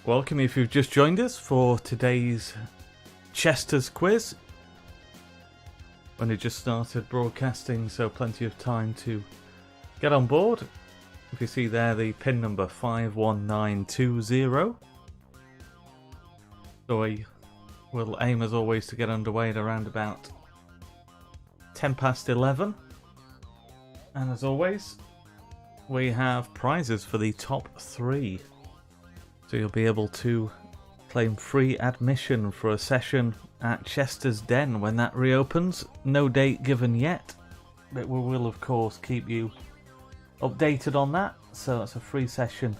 Welcome if you've just joined us for today's Chester's quiz. When it just started broadcasting, so plenty of time to get on board. If you see there the pin number 51920. So we will aim as always to get underway at around about 10 past 11. And as always, we have prizes for the top 3. So you'll be able to claim free admission for a session at Chester's Den when that reopens. No date given yet, but we will of course keep you updated on that. So that's a free session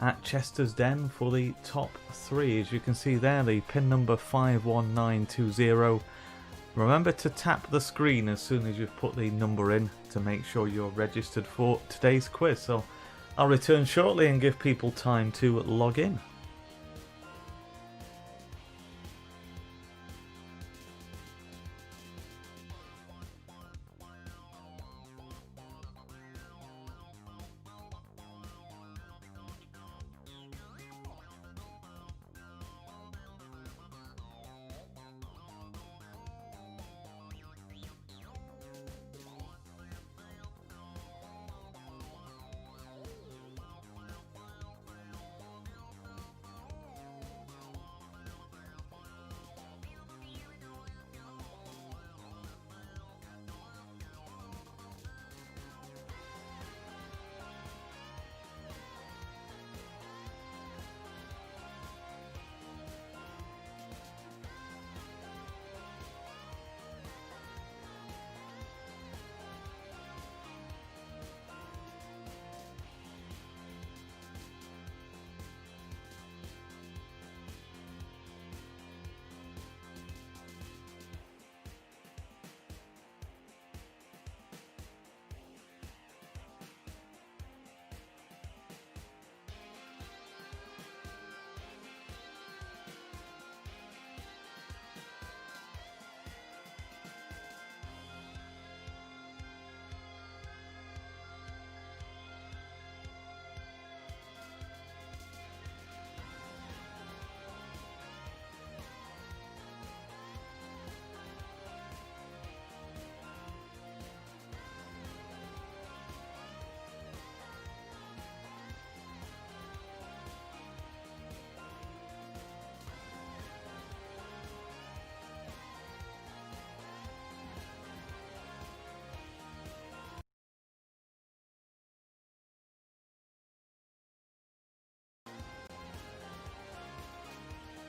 at Chester's Den for the top 3. As you can see there, the pin number 51920. Remember to tap the screen as soon as you've put the number in to make sure you're registered for today's quiz. So I'll return shortly and give people time to log in.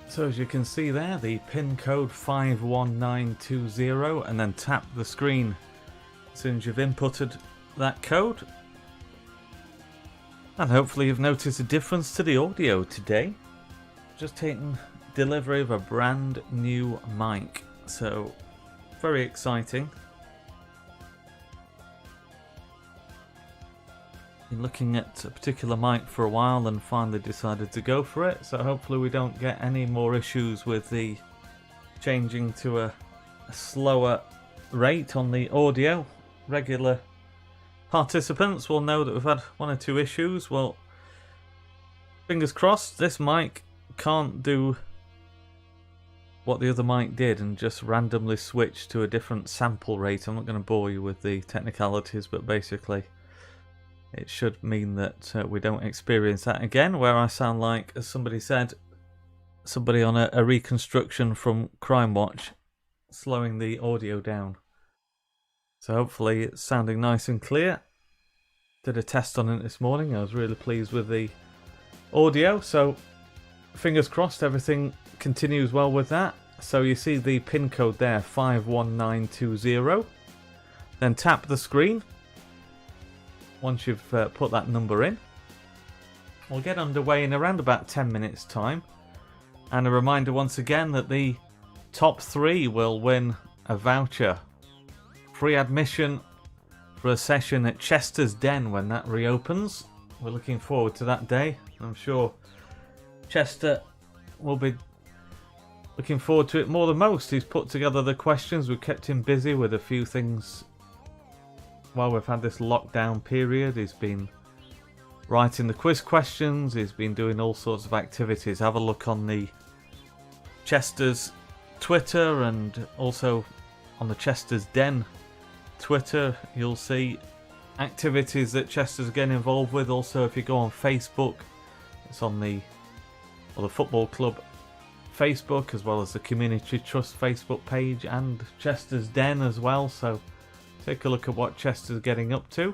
So as you can see there, the pin code 51920, and then tap the screen as soon as you've inputted that code. And hopefully you've noticed a difference to the audio today. Just taking delivery of a brand new mic, so very exciting. Been looking at a particular mic for a while and finally decided to go for it, so hopefully we don't get any more issues with the changing to a slower rate on the audio. Regular participants will know that we've had 1 or 2 issues. Well, fingers crossed this mic can't do what the other mic did and just randomly switch to a different sample rate. I'm not going to bore you with the technicalities, but basically it should mean that we don't experience that again, where I sound like, as somebody said, somebody on a reconstruction from Crime Watch, slowing the audio down. So hopefully it's sounding nice and clear. Did a test on it this morning. I was really pleased with the audio, so fingers crossed everything continues well with that. So you see the pin code there, 51920. Then tap the screen. Once you've put that number in, we'll get underway in around about 10 minutes time. And a reminder once again that the top 3 will win a voucher, free admission for a session at Chester's Den when that reopens. We're looking forward to that day. I'm sure Chester will be looking forward to it more than most. He's put together the questions. We've kept him busy with a few things while we've had this lockdown period. He's been writing the quiz questions. He's been doing all sorts of activities. Have a look on the Chester's Twitter and also on the Chester's Den Twitter. You'll see activities that Chester's getting involved with. Also, if you go on Facebook, it's on the football club Facebook, as well as the Community Trust Facebook page and Chester's Den as well. So take a look at what Chester's getting up to.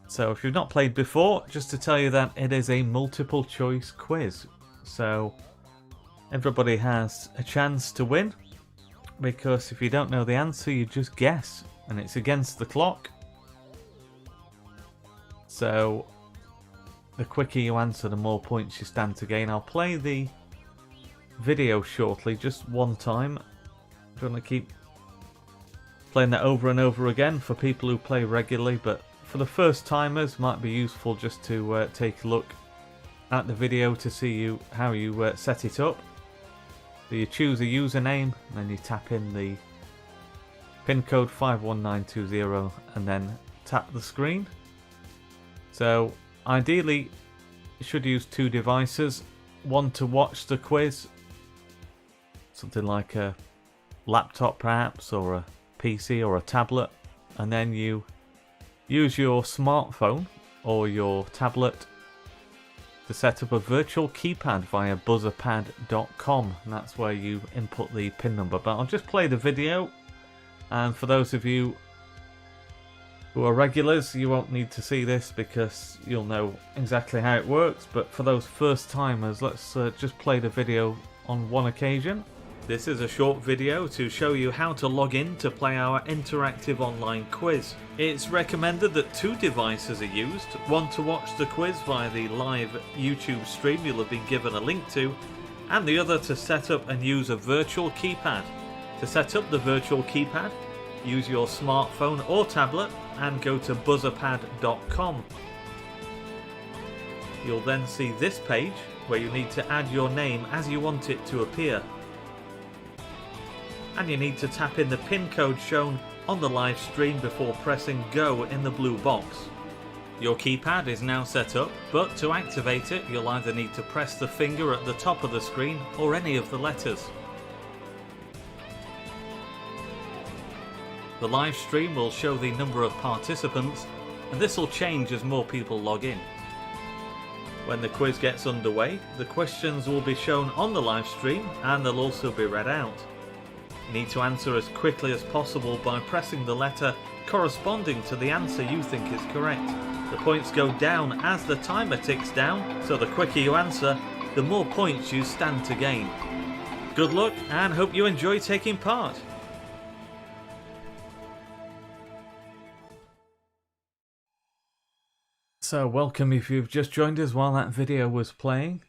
So if you've not played before, just to tell you that it is a multiple choice quiz. So everybody has a chance to win, because if you don't know the answer, you just guess, and it's against the clock. So the quicker you answer, the more points you stand to gain. I'll play the video shortly, just one time. I'm going to keep playing that over and over again for people who play regularly, but for the first timers, might be useful just to take a look at the video to see how you set it up. So you choose a username, and then you tap in the pin code 51920 and then tap the screen. So ideally you should use two devices, one to watch the quiz, something like a laptop perhaps, or a PC or a tablet, and then you use your smartphone or your tablet to set up a virtual keypad via buzzerpad.com, and that's where you input the pin number. But I'll just play the video, and for those of you who are regulars, you won't need to see this because you'll know exactly how it works. But for those first timers, let's just play the video on one occasion. This is a short video to show you how to log in to play our interactive online quiz. It's recommended that two devices are used, one to watch the quiz via the live YouTube stream you'll have been given a link to, and the other to set up and use a virtual keypad. To set up the virtual keypad, use your smartphone or tablet and go to buzzerpad.com. You'll then see this page where you need to add your name as you want it to appear. And you need to tap in the pin code shown on the live stream before pressing go in the blue box. Your keypad is now set up, but to activate it you'll either need to press the finger at the top of the screen or any of the letters. The live stream will show the number of participants, and this will change as more people log in. When the quiz gets underway, the questions will be shown on the live stream and they'll also be read out. You need to answer as quickly as possible by pressing the letter corresponding to the answer you think is correct. The points go down as the timer ticks down, so the quicker you answer, the more points you stand to gain. Good luck, and hope you enjoy taking part. So welcome if you've just joined us while that video was playing.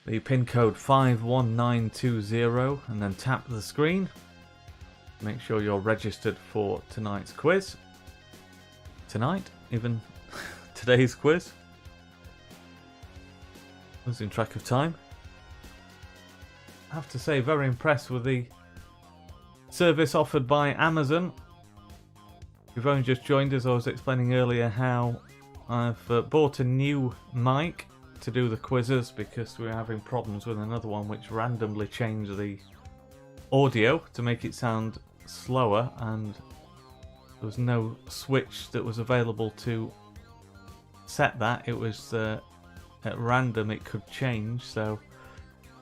The pin code 51920 and then tap the screen. Make sure you're registered for tonight's quiz. Tonight? Even today's quiz? Losing track of time. I have to say, very impressed with the service offered by Amazon. If you've only just joined us, I was explaining earlier how I've bought a new mic to do the quizzes because we were having problems with another one which randomly changed the audio to make it sound slower, and there was no switch that was available to set that. It was at random, it could change, so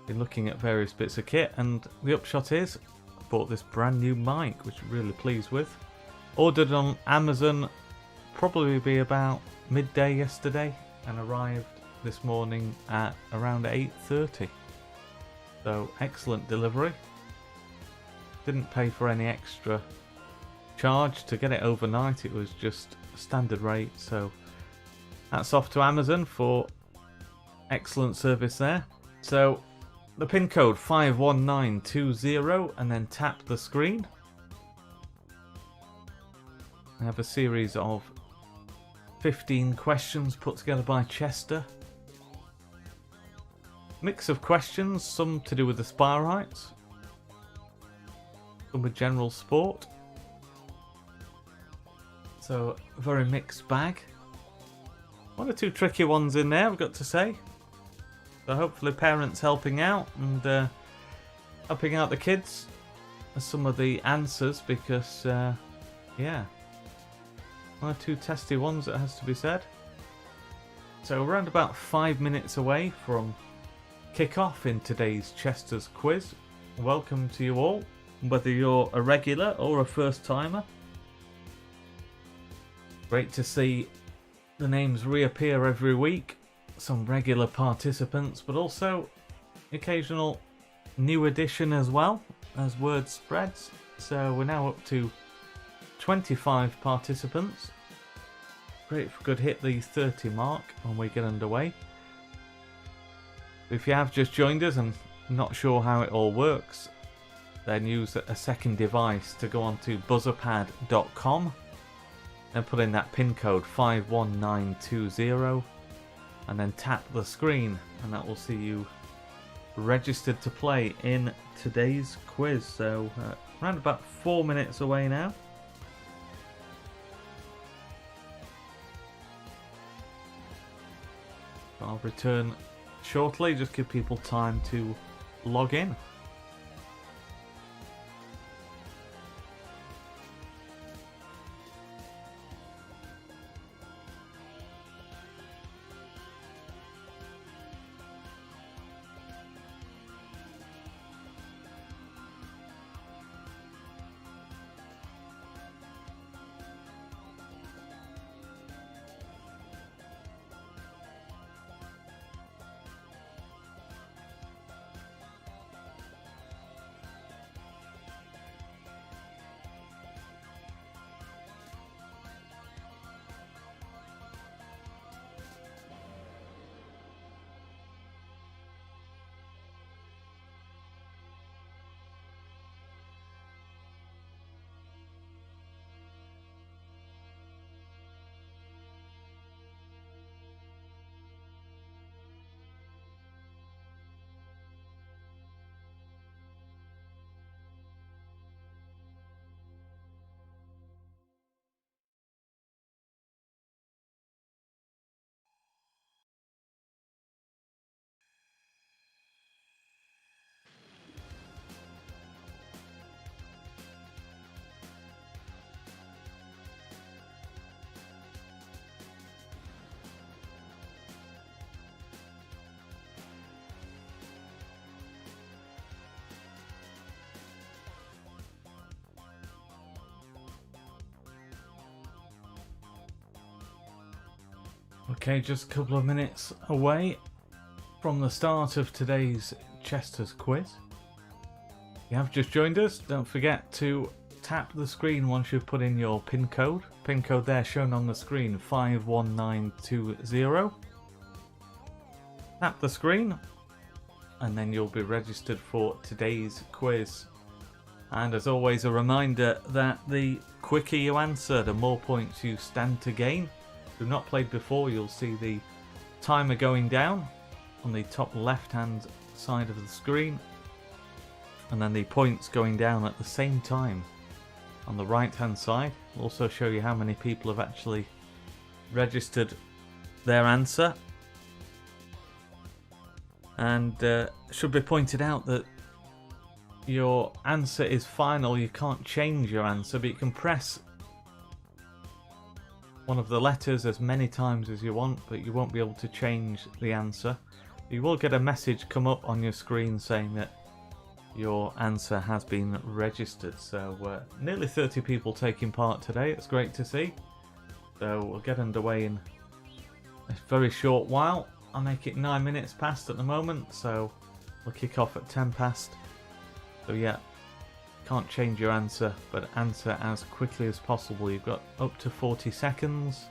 been looking at various bits of kit, and the upshot is I bought this brand new mic which I'm really pleased with. Ordered on Amazon, probably be about midday yesterday, and arrived this morning at around 8:30. So excellent delivery. Didn't pay for any extra charge to get it overnight, it was just standard rate, so hats off to Amazon for excellent service there. So the pin code 51920 and then tap the screen. I have a series of 15 questions put together by Chester. Mix of questions, some to do with the Spyrites, some with general sport, So, very mixed bag. One or two tricky ones in there, I've got to say. So hopefully parents helping out and helping out the kids with some of the answers because, yeah. One or two testy ones, it has to be said. So around about 5 minutes away from kick-off in today's Chester's quiz. Welcome to you all, whether you're a regular or a first-timer. Great to see the names reappear every week. Some regular participants, but also occasional new addition as well, as word spreads. So we're now up to 25 participants. Great if we could hit the 30 mark when we get underway. If you have just joined us and not sure how it all works, then use a second device to go onto buzzerpad.com and put in that pin code 51920 and then tap the screen and that will see you registered to play in today's quiz. So around about 4 minutes away now. I'll return shortly, just give people time to log in. Okay, just a couple of minutes away from the start of today's Chester's quiz. If you have just joined us, don't forget to tap the screen once you've put in your PIN code. PIN code there shown on the screen, 51920. Tap the screen and then you'll be registered for today's quiz. And as always, a reminder that the quicker you answer, the more points you stand to gain. If you've not played before, you'll see the timer going down on the top left hand side of the screen, and then the points going down at the same time on the right hand side. It'll also show you how many people have actually registered their answer. And should be pointed out that your answer is final. You can't change your answer, but you can press one of the letters as many times as you want, but you won't be able to change the answer. You will get a message come up on your screen saying that your answer has been registered. So nearly 30 people taking part today. It's great to see. So we'll get underway in a very short while. I'll make it 9 minutes past at the moment, so we'll kick off at 10 past. So yeah, can't change your answer, but answer as quickly as possible. You've got up to 40 seconds.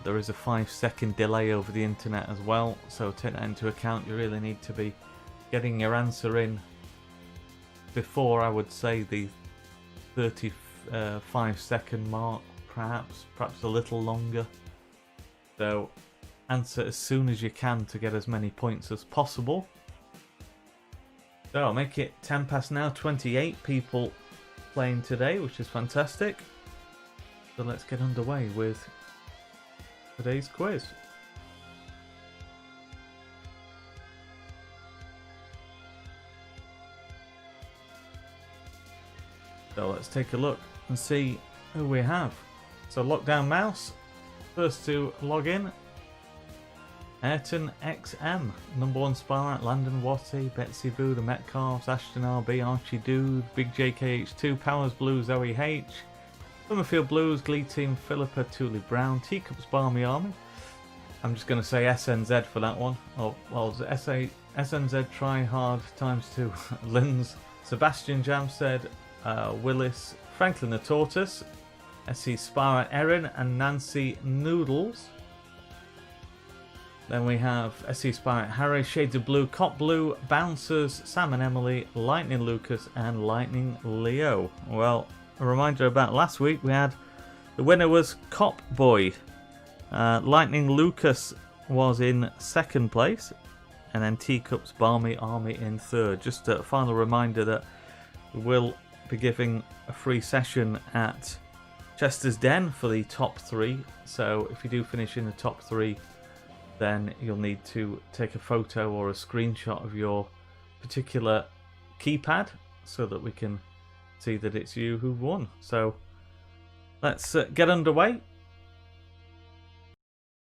There is a 5-second delay over the internet as well, so take that into account. You really need to be getting your answer in before, I would say, the 35-second mark, perhaps a little longer. So answer as soon as you can to get as many points as possible. So I'll make it 10 past now. 28 people playing today, which is fantastic. So let's get underway with today's quiz. So let's take a look and see who we have. So Lockdown Mouse, first to log in. Ayrton XM, number 1 Spylight, Landon Watty, Betsy Boo, the Metcalfs, Ashton RB, Archie Dude, Big JKH2, Powers Blue, Zoe H, Summerfield Blues, Glee Team, Philippa, Tully Brown, Teacups Barmy Army. I'm just going to say SNZ for that one. Oh, well, SNZ Try Hard ×2. Linz, Sebastian Jam said, Willis, Franklin the Tortoise, SC Spylight Erin, and Nancy Noodles. Then we have SC Spylight Harry, Shades of Blue, Cop Blue, Bouncers, Sam and Emily, Lightning Lucas, and Lightning Leo. Well, a reminder about last week, we had the winner was Cop Boy. Lightning Lucas was in 2nd place, and then Teacups Barmy Army in 3rd. Just a final reminder that we will be giving a free session at Chester's Den for the top 3. So if you do finish in the top 3, then you'll need to take a photo or a screenshot of your particular keypad so that we can see that it's you who won. So let's get underway.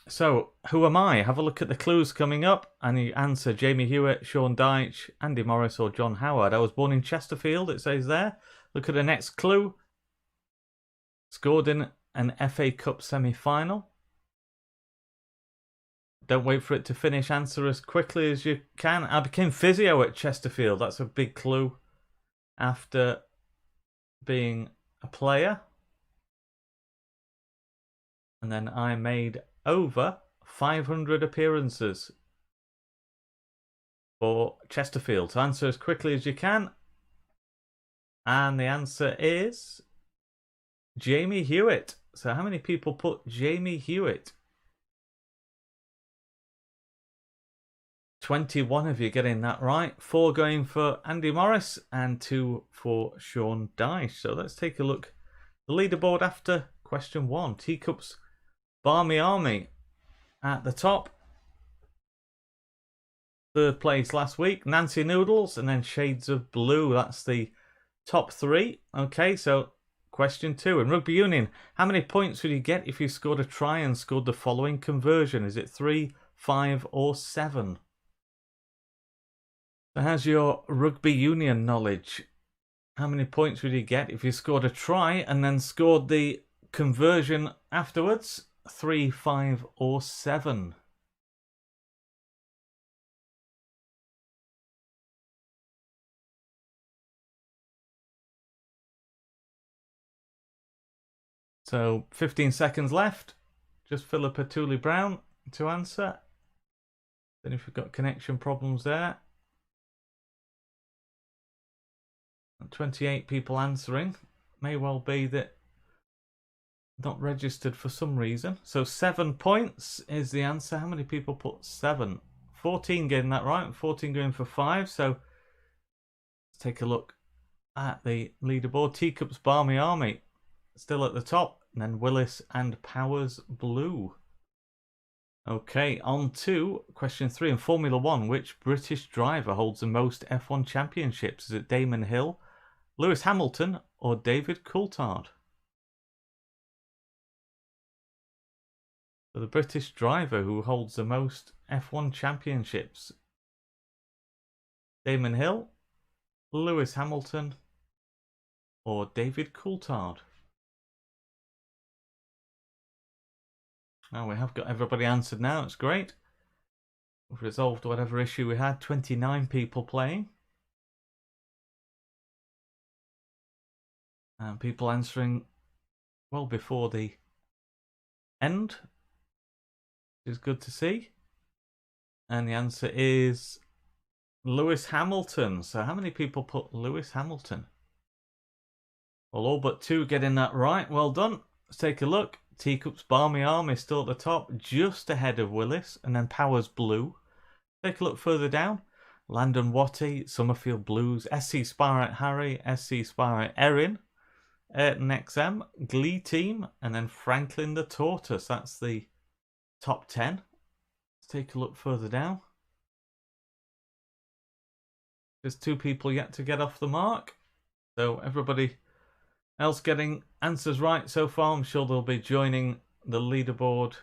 So who am I? Have a look at the clues coming up and you answer Jamie Hewitt, Sean Dyche, Andy Morris or John Howard. I was born in Chesterfield, it says there. Look at the next clue. Scored in an FA Cup semi-final. Don't wait for it to finish. Answer as quickly as you can. I became physio at Chesterfield. That's a big clue. After being a player. And then I made over 500 appearances for Chesterfield. So answer as quickly as you can. And the answer is Jamie Hewitt. So how many people put Jamie Hewitt? 21 of you getting that right. 4 going for Andy Morris and 2 for Sean Dyche. So let's take a look. The leaderboard after question 1. Teacups Barmy Army at the top. 3rd place last week. Nancy Noodles and then Shades of Blue. That's the top 3. Okay, so question 2. In rugby union, how many points would you get if you scored a try and scored the following conversion? Is it 3, 5 or 7? So how's your rugby union knowledge? How many points would you get if you scored a try and then scored the conversion afterwards? 3, 5 or 7? So 15 seconds left. Just Philippa Tully Brown to answer. Then if you've got connection problems there. 28 people answering. May well be that not registered for some reason. So 7 points is the answer. How many people put 7? 14 getting that right. 14 going for 5. So let's take a look at the leaderboard. Teacups Barmy Army still at the top. And then Willis and Powers Blue. Okay, on to question 3. In Formula 1, which British driver holds the most F1 championships? Is it Damon Hill, Lewis Hamilton or David Coulthard? So the British driver who holds the most F1 championships. Damon Hill, Lewis Hamilton or David Coulthard? Now we have got everybody answered now. It's great. We've resolved whatever issue we had. 29 people playing. And people answering well before the end, which is good to see. And the answer is Lewis Hamilton. So how many people put Lewis Hamilton? Well, all but 2 getting that right. Well done. Let's take a look. Teacups Barmy Army still at the top, just ahead of Willis, and then Powers Blue. Take a look further down. Landon Watty, Summerfield Blues, SC Spylight Harry, SC Spylight Erin, Ayrton XM, Glee Team, and then Franklin the Tortoise. That's the top 10. Let's take a look further down. There's 2 people yet to get off the mark. So everybody else getting answers right so far. I'm sure they'll be joining the leaderboard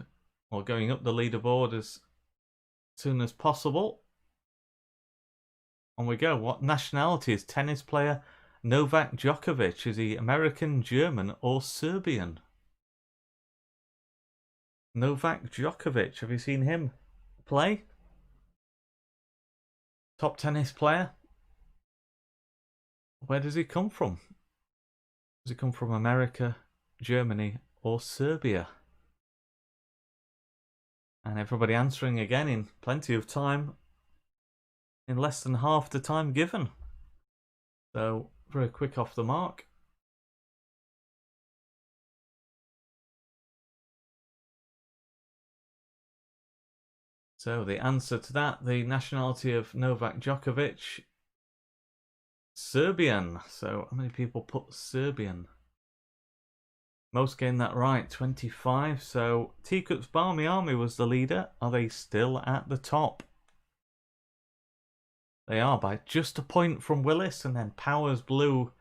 or going up the leaderboard as soon as possible. On we go. What nationality is tennis player Novak Djokovic? Is he American, German, or Serbian? Novak Djokovic. Have you seen him play? Top tennis player. Where does he come from? Does he come from America, Germany, or Serbia? And everybody answering again in plenty of time, in less than half the time given. So, very quick off the mark. So, the answer to that, the nationality of Novak Djokovic, Serbian. So, how many people put Serbian? Most getting that right, 25. So, Teacup's Barmy Army was the leader. Are they still at the top? They are by just a point from Willis, and then Powers Blue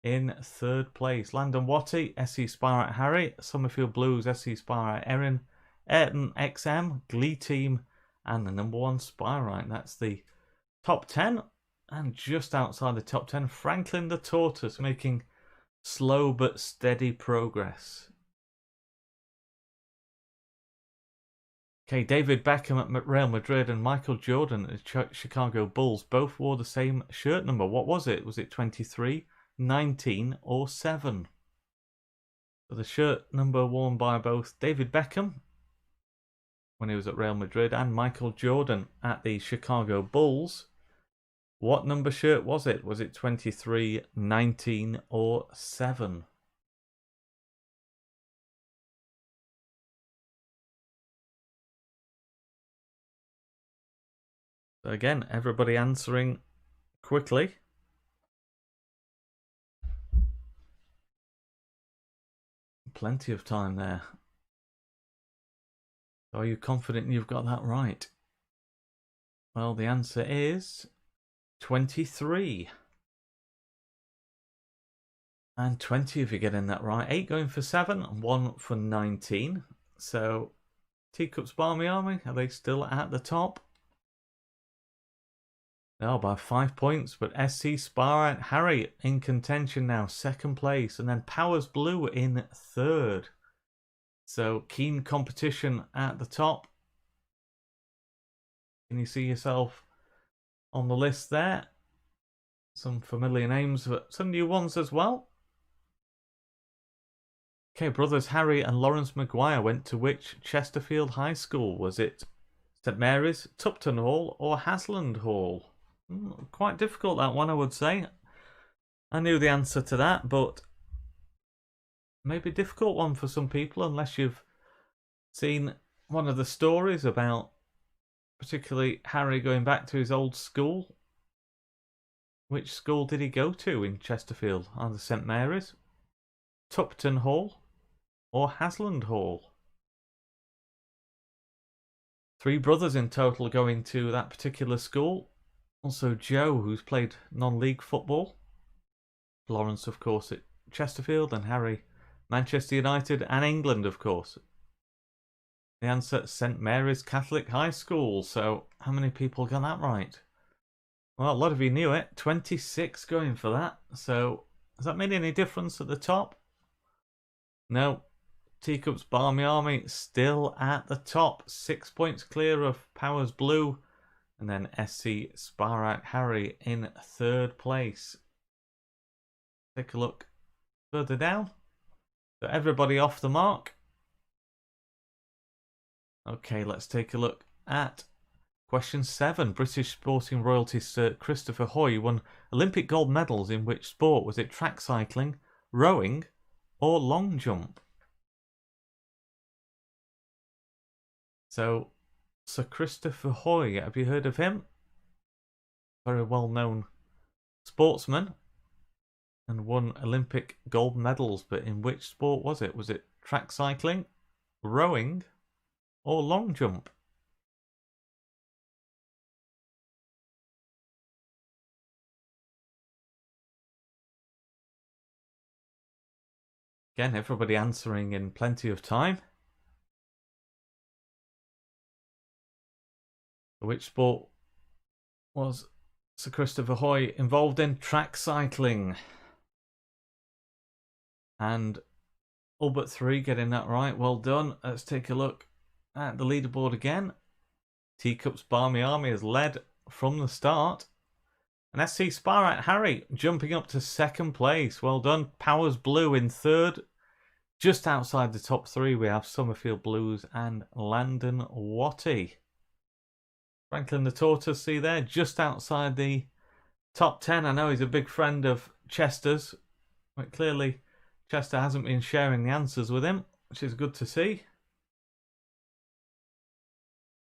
in 3rd place. Landon Watty, SE Spirit Harry, Summerfield Blues, SE Spirit Erin, Ayrton XM, Glee Team, and the number 1 Spyrite. That's the top 10. And just outside the top 10, Franklin the Tortoise, making slow but steady progress. Okay, David Beckham at Real Madrid and Michael Jordan at Chicago Bulls both wore the same shirt number. What was it? Was it 23, 19, or 7? So the shirt number worn by both David Beckham when he was at Real Madrid and Michael Jordan at the Chicago Bulls. What number shirt was it? Was it 23, 19, or 7? So again, everybody answering quickly. Plenty of time there. Are you confident you've got that right? Well, the answer is 23. And 20 if you're getting that right. 8 going for 7 and 1 for 19. So, Teacup's Barmy Army, are they still at the top? No, by 5 points, but SC Spirit Harry in contention now, 2nd place. And then Powers Blue in 3rd. So, keen competition at the top. Can you see yourself on the list there? Some familiar names, but some new ones as well. Okay, brothers Harry and Lawrence Maguire went to which Chesterfield High School? Was it St Mary's, Tupton Hall, or Hasland Hall? Quite difficult, that one, I would say. I knew the answer to that, but maybe a difficult one for some people unless you've seen one of the stories about particularly Harry going back to his old school. Which school did he go to in Chesterfield? Either St Mary's, Tupton Hall, or Hasland Hall? 3 brothers in total going to that particular school. Also Joe, who's played non-league football. Lawrence, of course, at Chesterfield, and Harry, Manchester United, and England, of course. The answer, St Mary's Catholic High School. So, how many people got that right? Well, a lot of you knew it. 26 going for that. So, does that make any difference at the top? No. Teacup's Barmy Army still at the top. 6 points clear of Powers Blue. And then SC Spirit Harry in 3rd place. Take a look further down. So everybody off the mark. Okay, let's take a look at question 7. British sporting royalty Sir Christopher Hoy won Olympic gold medals in which sport? Was it track cycling, rowing, or long jump? So, Sir Christopher Hoy, have you heard of him? Very well known sportsman. and won Olympic gold medals. But in which sport was it? Was it track cycling, rowing, or long jump? Again, everybody answering in plenty of time. Which sport was Sir Christopher Hoy involved in? Track cycling. And all but 3 getting that right. Well done. Let's take a look at the leaderboard again. Teacup's Barmy Army has led from the start. And SC Sparrat Harry jumping up to 2nd place. Well done. Powers Blue in 3rd. Just outside the top 3 we have Summerfield Blues and Landon Watty. Franklin the Tortoise, see there, just outside the top 10. I know he's a big friend of Chester's, but clearly Chester hasn't been sharing the answers with him, which is good to see.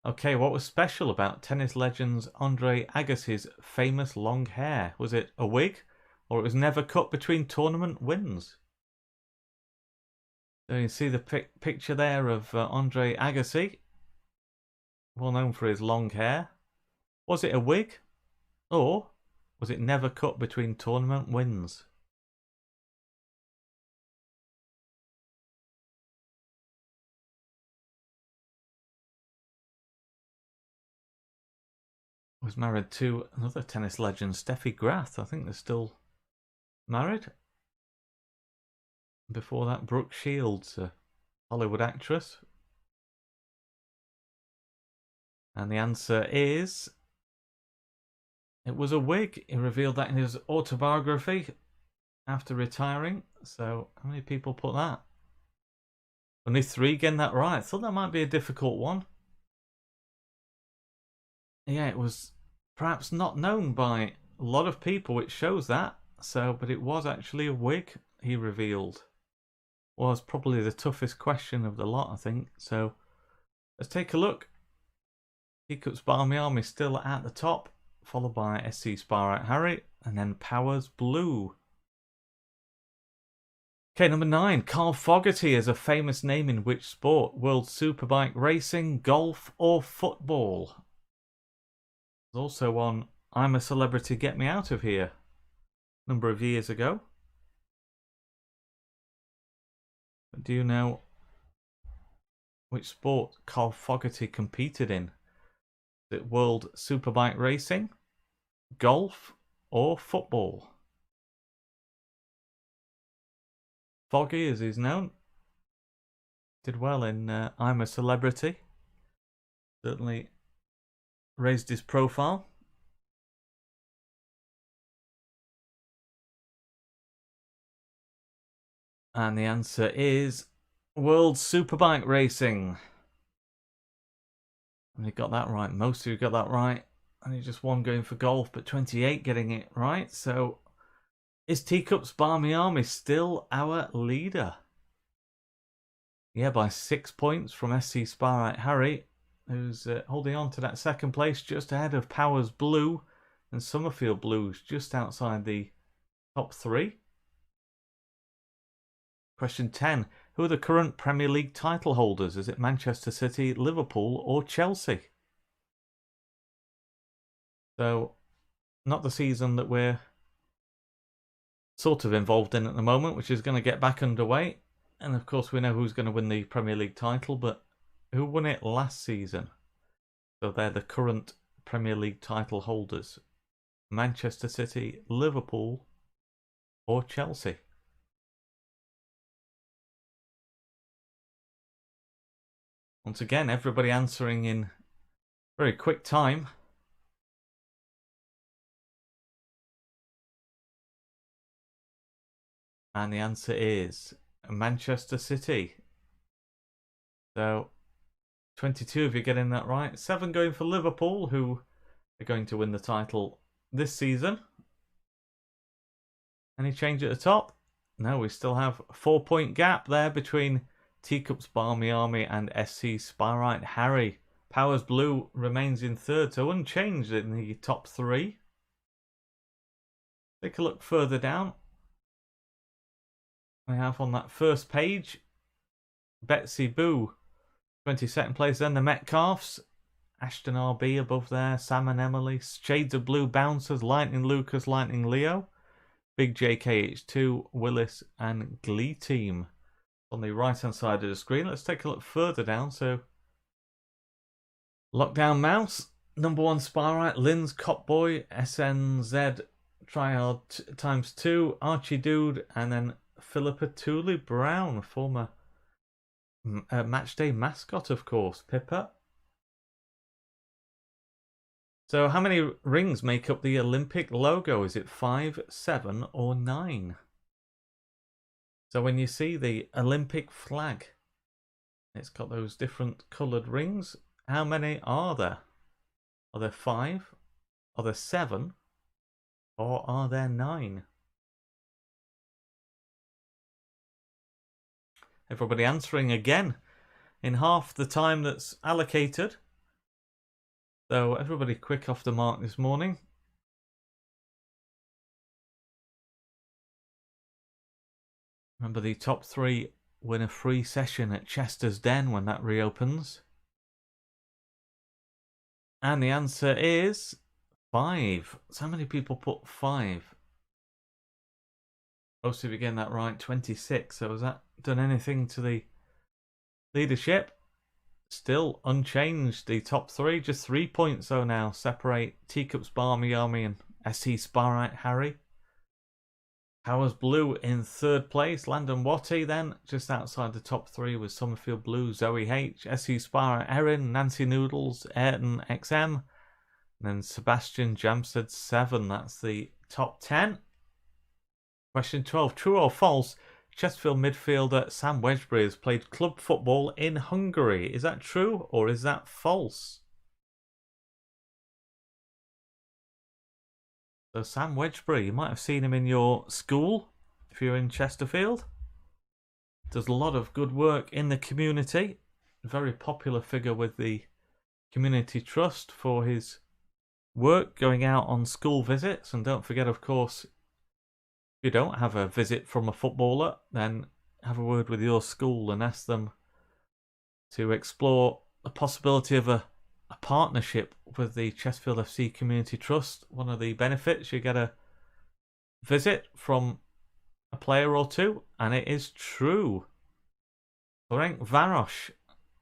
Okay, what was special about tennis legends Andre Agassi's famous long hair? Was it a wig, or it was never cut between tournament wins? So you see the picture there of Andre Agassi, well known for his long hair. Was it a wig, or was it never cut between tournament wins? Was married to another tennis legend, Steffi Graf. I think they're still married. Before that, Brooke Shields, a Hollywood actress. And the answer is, it was a wig. He revealed that in his autobiography after retiring. So how many people put that? Only 3 getting that right. I thought that might be a difficult one. Yeah, it was perhaps not known by a lot of people, which shows that. So, but it was actually a wig, he revealed. Was probably the toughest question of the lot, I think. So let's take a look. Teacup's Barmy Army still at the top, followed by SC Sparrat Harry, and then Powers Blue. Okay, number 9. Carl Fogarty is a famous name in which sport? World Superbike racing, golf, or football? There's also one I'm a Celebrity, Get Me Out of Here a number of years ago. But do you know which sport Carl Fogarty competed in? Is it World Superbike racing, golf, or football? Foggy, as he's known, did well in I'm a Celebrity. Certainly raised his profile. And the answer is World Superbike racing. And you got that right. Most of you got that right. And you just one going for golf, but 28 getting it right. So is Teacup's Barmy Army still our leader? Yeah, by 6 points from SC Sparrat Harry, who's holding on to that 2nd place, just ahead of Powers Blue and Summerfield Blues, just outside the top 3. Question 10. Who are the current Premier League title holders? Is it Manchester City, Liverpool, or Chelsea? So, not the season that we're sort of involved in at the moment, which is going to get back underway. And of course, we know who's going to win the Premier League title, but who won it last season? So they're the current Premier League title holders. Manchester City, Liverpool, or Chelsea? Once again, everybody answering in very quick time. And the answer is Manchester City. So 22 of you getting that right. 7 going for Liverpool, who are going to win the title this season. Any change at the top? No, we still have a 4-point gap there between Teacup's Barmy Army and SC Sparrat Harry. Powers Blue remains in 3rd, so unchanged in the top 3. Take a look further down. We have on that first page Betsy Boo, 22nd place. Then the Metcalfs, Ashton RB above there, Sam and Emily, Shades of Blue Bouncers, Lightning Lucas, Lightning Leo, Big JKH2, Willis, and Glee Team on the right hand side of the screen. Let's take a look further down. So, Lockdown Mouse, number 1 Spyrite, Lynn's Copboy, SNZ Triad ×2, Archie Dude, and then Philippa Tooley Brown, former Matchday mascot, of course, Pippa. So how many rings make up the Olympic logo? Is it 5, 7, or 9? So when you see the Olympic flag, it's got those different coloured rings. How many are there? Are there 5? Are there 7? Or are there 9? Everybody answering again in half the time that's allocated. So everybody quick off the mark this morning. Remember, the top 3 win a free session at Chester's Den when that reopens. And the answer is 5. So how many people put 5? Most of you getting that right, 26. So has that done anything to the leadership? Still unchanged, the top 3. Just 3 points though now separate Teacups Barmy Army and SC Spyrite Harry. Powers Blue in 3rd place. Landon Watty then just outside the top 3 with Summerfield Blue, Zoe H, SC Spyrite Erin, Nancy Noodles, Ayrton XM, and then Sebastian Jamstead 7. That's the top 10. Question 12. True or false? Chesterfield midfielder Sam Wedgbury has played club football in Hungary. Is that true or is that false? So Sam Wedgbury, you might have seen him in your school if you're in Chesterfield. Does a lot of good work in the community. Very popular figure with the Community Trust for his work going out on school visits. And don't forget, of course, if you don't have a visit from a footballer, then have a word with your school and ask them to explore the possibility of a partnership with the Chesterfield FC Community Trust. One of the benefits, you get a visit from a player or two, and it is true. Ferenc Varos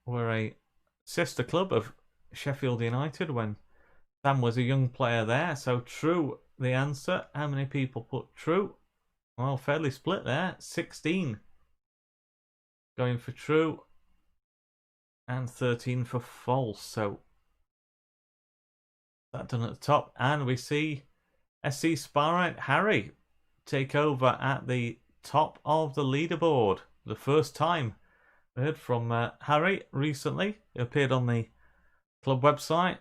were a sister club of Sheffield United when Sam was a young player there, so true the answer. How many people put true? Well, fairly split there. 16 going for true and 13 for false. So that done at the top. And we see SC Spyrite Harry take over at the top of the leaderboard. The first time we heard from Harry recently. He appeared on the club website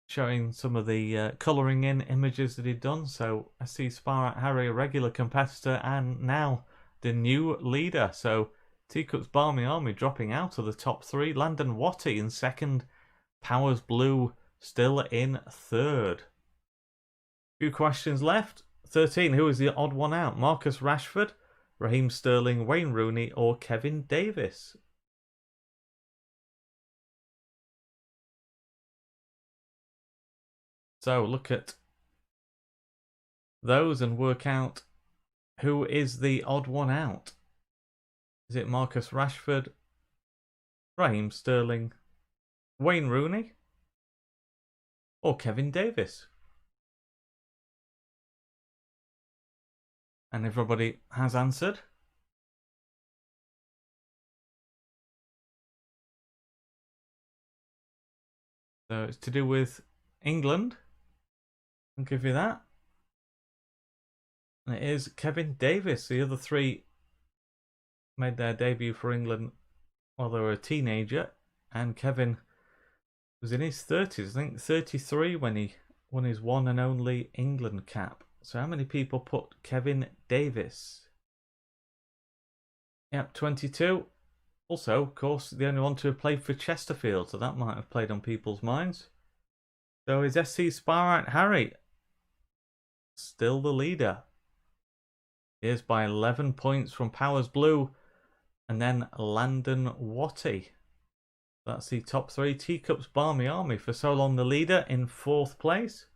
showing some of the colouring in images that he'd done. So SC Spyrite Harry, a regular competitor and now the new leader. So Teacups Barmy Army dropping out of the top 3. Landon Watty in 2nd. Powers Blue still in 3rd. Few questions left. 13. Who is the odd one out? Marcus Rashford, Raheem Sterling, Wayne Rooney, or Kevin Davis? So look at those and work out who is the odd one out. Is it Marcus Rashford, Raheem Sterling, Wayne Rooney, or Kevin Davis? And everybody has answered. So it's to do with England. I'll give you that. And it is Kevin Davis. The other 3 made their debut for England while they were a teenager. And Kevin was in his 30s. I think 33 when he won his one and only England cap. So how many people put Kevin Davis? Yep, 22. Also, of course, the only one to have played for Chesterfield. So that might have played on people's minds. So is SC Spyrite Harry still the leader? is by 11 points from Powers Blue, and then Landon Watty. That's the top three. Teacups Barmy Army for so long the leader in 4th place.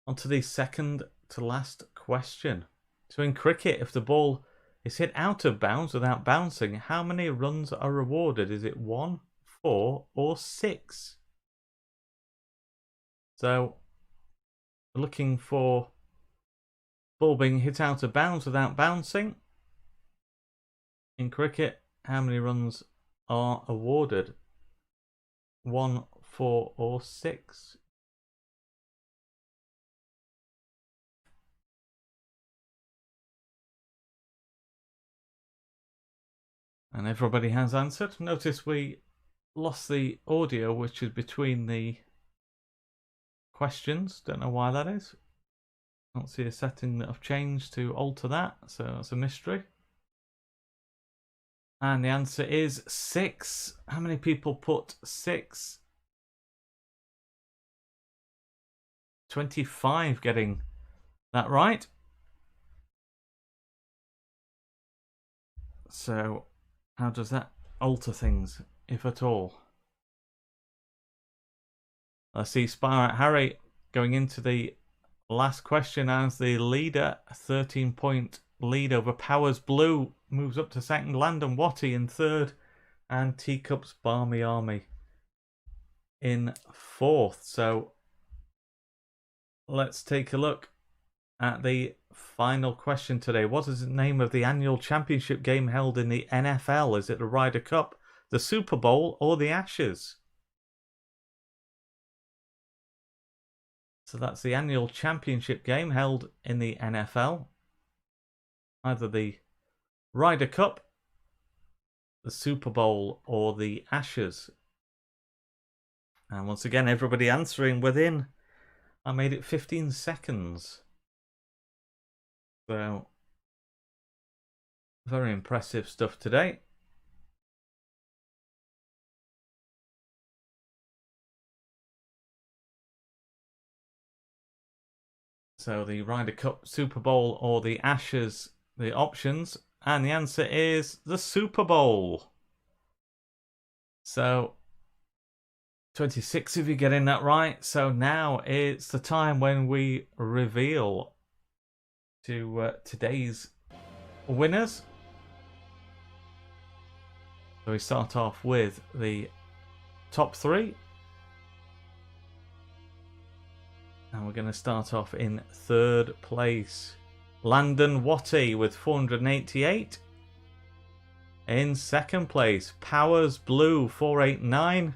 On to the second to last question. So in cricket, if the ball is hit out of bounds without bouncing, how many runs are rewarded? Is it 1, 4, or 6? So we're looking for ball being hit out of bounds without bouncing. In cricket, how many runs are awarded? 1, 4, or 6? And everybody has answered. Notice we lost the audio, which is between the questions. Don't know why that is. Can't see a setting that I've changed to alter that, so that's a mystery. And the answer is 6. How many people put 6? 25 getting that right. So how does that alter things, if at all? I see Spirit Harry going into the last question as the leader. A 13-point lead over Powers Blue. Moves up to second. Landon Watty in third. And Teacups Barmy Army in 4th. So let's take a look at the final question today. What is the name of the annual championship game held in the NFL? Is it the Ryder Cup, the Super Bowl, or the Ashes? So that's the annual championship game held in the NFL. Either the Ryder Cup, the Super Bowl, or the Ashes. And once again, everybody answering within. I made it 15 seconds. So, very impressive stuff today. So the Ryder Cup, Super Bowl, or the Ashes, the options. And the answer is the Super Bowl. So 26 of you getting that right. So now it's the time when we reveal to today's winners. So we start off with the top 3. And we're going to start off in 3rd place. Landon Watty with 488. In 2nd place, Powers Blue 489.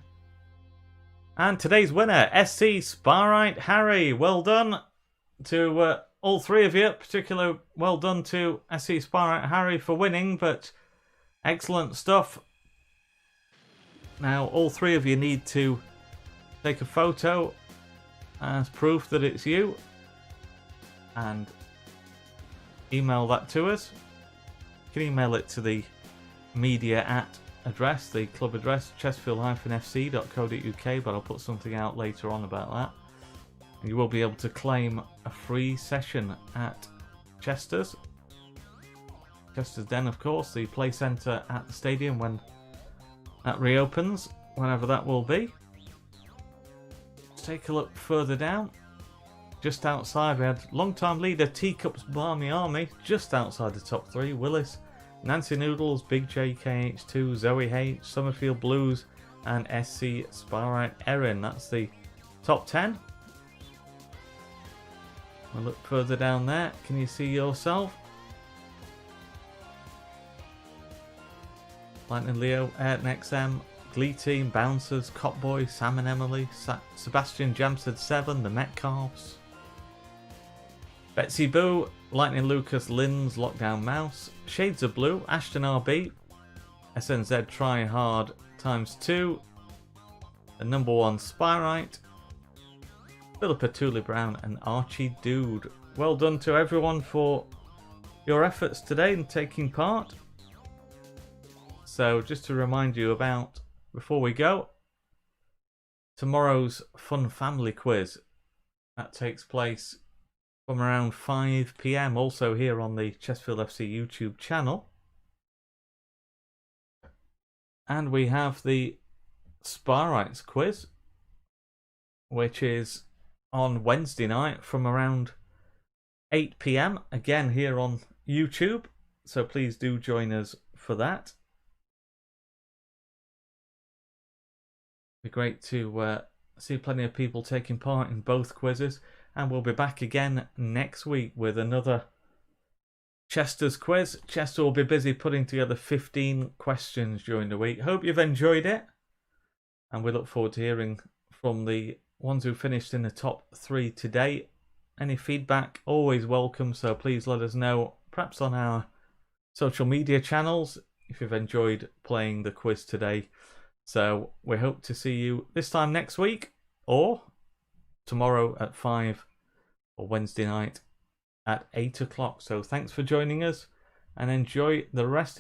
And today's winner, SC Spirit Harry. Well done to all 3 of you. Particularly well done to SC Spirit Harry for winning, but excellent stuff. Now all 3 of you need to take a photo as proof that it's you and email that to us. You can email it to the media@ address, the club address, chesterfield-fc.co.uk, but I'll put something out later on about that. And you will be able to claim a free session at Chester's Den, of course, the play centre at the stadium when that reopens, whenever that will be. Take a look further down. Just outside, we had long-time leader Teacups Barmy Army. Just outside the top 3, Willis, Nancy Noodles, Big J, KH2, Zoe H, Summerfield Blues, and SC Spirit Erin. That's the top 10. We'll look further down there. Can you see yourself? Lightning Leo, Ayrton XM, Glee Team, Bouncers, Copboy, Sam and Emily, Sebastian Jamstead 7, the Metcalfs, Betsy Boo, Lightning Lucas, Linz, Lockdown Mouse, Shades of Blue, Ashton RB, SNZ Try Hard ×2, the number 1 Spyrite, Philippa Tooley Brown, and Archie Dude. Well done to everyone for your efforts today and taking part. So just to remind you about, before we go, tomorrow's Fun Family Quiz. That takes place from around 5 PM, also here on the Chesterfield FC YouTube channel. And we have the Sparrites quiz, which is on Wednesday night from around 8 PM, again here on YouTube. So please do join us for that. It'd be great to see plenty of people taking part in both quizzes. And we'll be back again next week with another Chester's quiz. Chester will be busy putting together 15 questions during the week. Hope you've enjoyed it. And we look forward to hearing from the ones who finished in the top 3 today. Any feedback, always welcome. So please let us know, perhaps on our social media channels, if you've enjoyed playing the quiz today. So we hope to see you this time next week, or tomorrow at 5, or Wednesday night at 8 o'clock. So thanks for joining us, and enjoy the rest